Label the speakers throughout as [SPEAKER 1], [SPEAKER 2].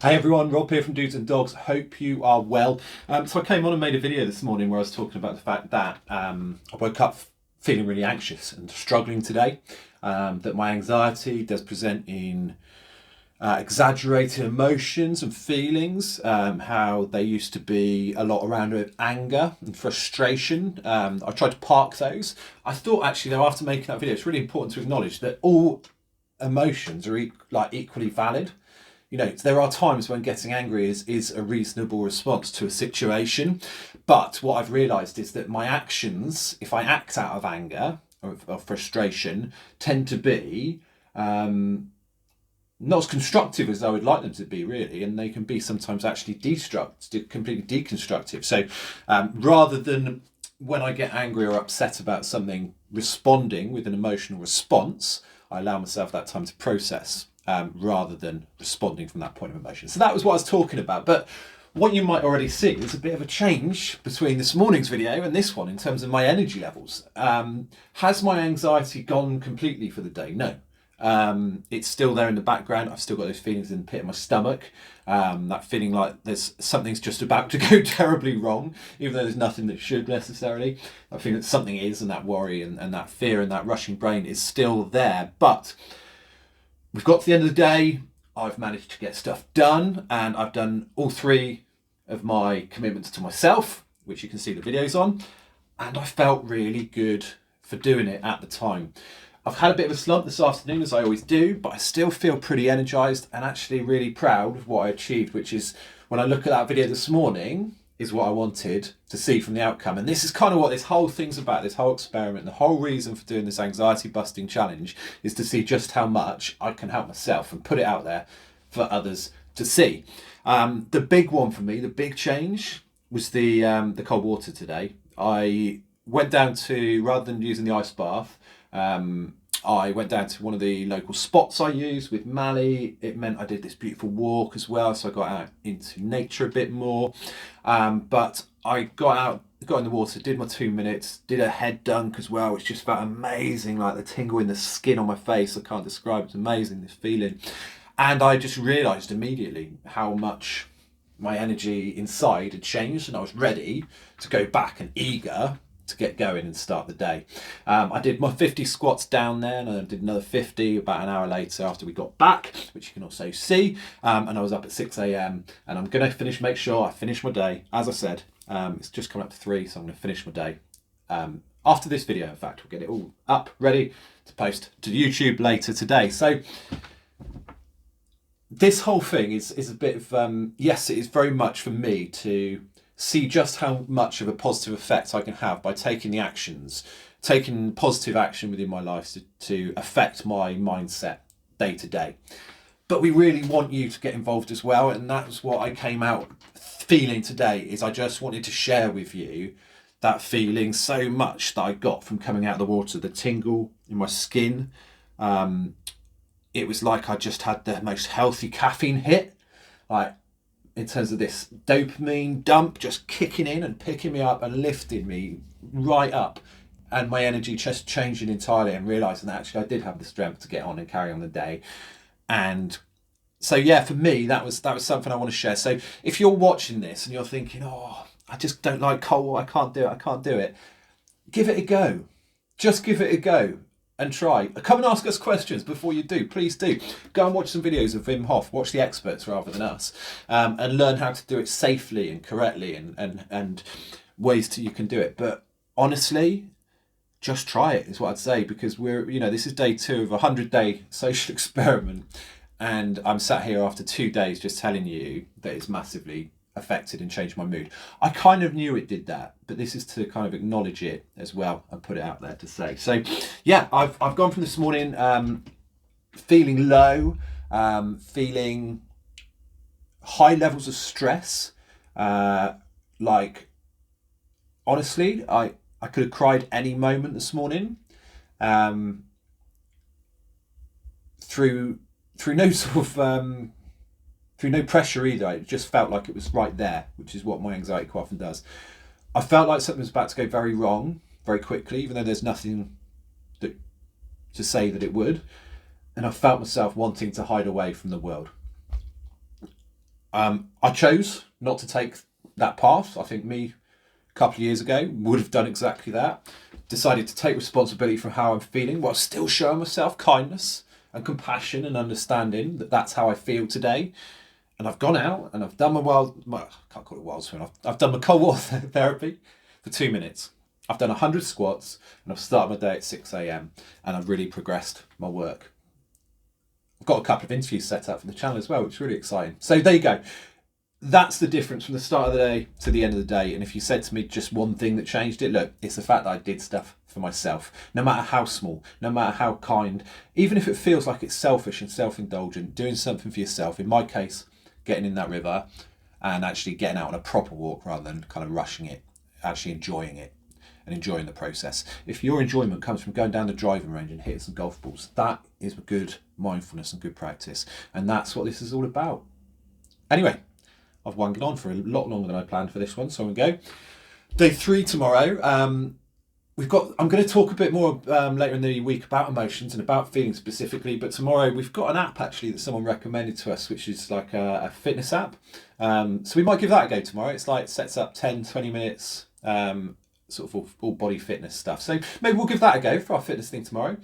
[SPEAKER 1] Hey everyone, Rob here from Dudes and Dogs. Hope you are well. So I came on and made a video this morning where I was talking about the fact that I woke up feeling really anxious and struggling today. That my anxiety does present in exaggerated emotions and feelings, how they used to be a lot around anger and frustration. I tried to park those. I thought actually though, after making that video, it's really important to acknowledge that all emotions are equally valid. You know, there are times when getting angry is a reasonable response to a situation. But what I've realised is that my actions, if I act out of anger or frustration, tend to be not as constructive as I would like them to be, really. And they can be sometimes actually completely deconstructive. So rather than when I get angry or upset about something, responding with an emotional response, I allow myself that time to process. Rather than responding from that point of emotion. So that was what I was talking about. But what you might already see is a bit of a change between this morning's video and this one in terms of my energy levels. Has my anxiety gone completely for the day? No. It's still there in the background. I've still got those feelings in the pit of my stomach. That feeling like something's just about to go terribly wrong, even though there's nothing that should necessarily. I think that something is, and that worry and that fear and that rushing brain is still there. But we've got to the end of the day. I've managed to get stuff done, and I've done all three of my commitments to myself, which you can see the videos on, and I felt really good for doing it at the time. I've had a bit of a slump this afternoon, as I always do, but I still feel pretty energised and actually really proud of what I achieved, which is, when I look at that video this morning, is what I wanted to see from the outcome. And this is kind of what this whole thing's about, this whole experiment. The whole reason for doing this anxiety busting challenge is to see just how much I can help myself and put it out there for others to see. The big one for me, the big change, was the cold water today. I went down to, rather than using the ice bath, I went down to one of the local spots I use with Mally. It meant I did this beautiful walk as well, so I got out into nature a bit more. But I got in the water, did my 2 minutes, did a head dunk as well, which just felt amazing, like the tingle in the skin on my face. I can't describe it. It's amazing, this feeling. And I just realised immediately how much my energy inside had changed, and I was ready to go back and eager to get going and start the day. I did my 50 squats down there, and I did another 50 about an hour later after we got back, which you can also see. And I was up at 6 a.m. and I'm going to make sure I finish my day. As I said, it's just coming up to 3, so I'm going to finish my day. After this video, in fact, we'll get it all up, ready to post to YouTube later today. So this whole thing is a bit of, yes, it is very much for me to see just how much of a positive effect I can have by taking positive action within my life to affect my mindset day to day. But we really want you to get involved as well, and that's what I came out feeling today. Is I just wanted to share with you that feeling so much that I got from coming out of the water, the tingle in my skin. It was like I just had the most healthy caffeine hit, like, in terms of this dopamine dump just kicking in and picking me up and lifting me right up, and my energy just changing entirely, and realising that actually I did have the strength to get on and carry on the day. And so yeah, for me, that was something I want to share. So if you're watching this and you're thinking, oh, I just don't like cold, I can't do it, give it a go. Just give it a go and try. Come and ask us questions before you do. Please do. Go and watch some videos of Wim Hof. Watch the experts rather than us, and learn how to do it safely and correctly, and ways you can do it. But honestly, just try it is what I'd say, because this is day 2 of a 100-day social experiment, and I'm sat here after 2 days just telling you that it's massively affected and changed my mood. I kind of knew it did that, but this is to kind of acknowledge it as well and put it out there to say. So yeah, I've gone from this morning feeling low, feeling high levels of stress, like honestly I could have cried any moment this morning, through no sort of through no pressure either. It just felt like it was right there, which is what my anxiety quite often does. I felt like something was about to go very wrong very quickly, even though there's nothing to say that it would. And I felt myself wanting to hide away from the world. I chose not to take that path. I think me a couple of years ago would have done exactly that. Decided to take responsibility for how I'm feeling while still showing myself kindness and compassion and understanding that that's how I feel today. And I've gone out and I've done I can't call it wild swim. I've done my cold water therapy for 2 minutes. I've done 100 squats and I've started my day at 6 a.m. and I've really progressed my work. I've got a couple of interviews set up for the channel as well, which is really exciting. So there you go. That's the difference from the start of the day to the end of the day. And if you said to me just one thing that changed it, look, it's the fact that I did stuff for myself, no matter how small, no matter how kind, even if it feels like it's selfish and self-indulgent, doing something for yourself. In my case, getting in that river and actually getting out on a proper walk rather than kind of rushing it, actually enjoying it and enjoying the process. If your enjoyment comes from going down the driving range and hitting some golf balls, that is good mindfulness and good practice. And that's what this is all about. Anyway, I've wangled on for a lot longer than I planned for this one, so I'm going to go. Day 3 tomorrow. I'm going to talk a bit more later in the week about emotions and about feelings specifically, but tomorrow we've got an app actually that someone recommended to us, which is like a fitness app. So we might give that a go tomorrow. It's like sets up 10, 20 minutes, sort of all body fitness stuff. So maybe we'll give that a go for our fitness thing tomorrow.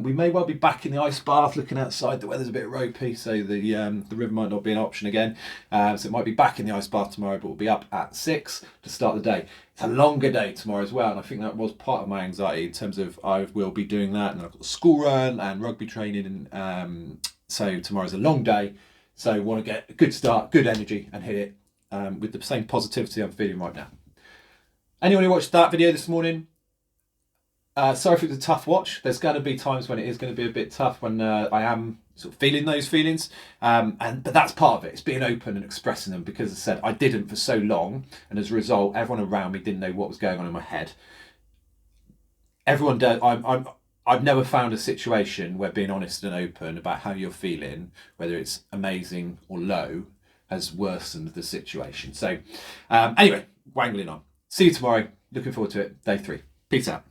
[SPEAKER 1] We may well be back in the ice bath looking outside. The weather's a bit ropey, so the river might not be an option again. So it might be back in the ice bath tomorrow, but we'll be up at 6 to start the day. It's a longer day tomorrow as well, and I think that was part of my anxiety in terms of I will be doing that, and I've got school run and rugby training, and so tomorrow's a long day. So I want to get a good start, good energy, and hit it with the same positivity I'm feeling right now. Anyone who watched that video this morning, sorry if it was a tough watch. There's going to be times when it is going to be a bit tough when I am sort of feeling those feelings, but that's part of it. It's being open and expressing them, because as I said, I didn't for so long, and as a result, everyone around me didn't know what was going on in my head. Everyone does. I've never found a situation where being honest and open about how you're feeling, whether it's amazing or low, has worsened the situation. So anyway, wangling on. See you tomorrow. Looking forward to it. Day 3. Peace out.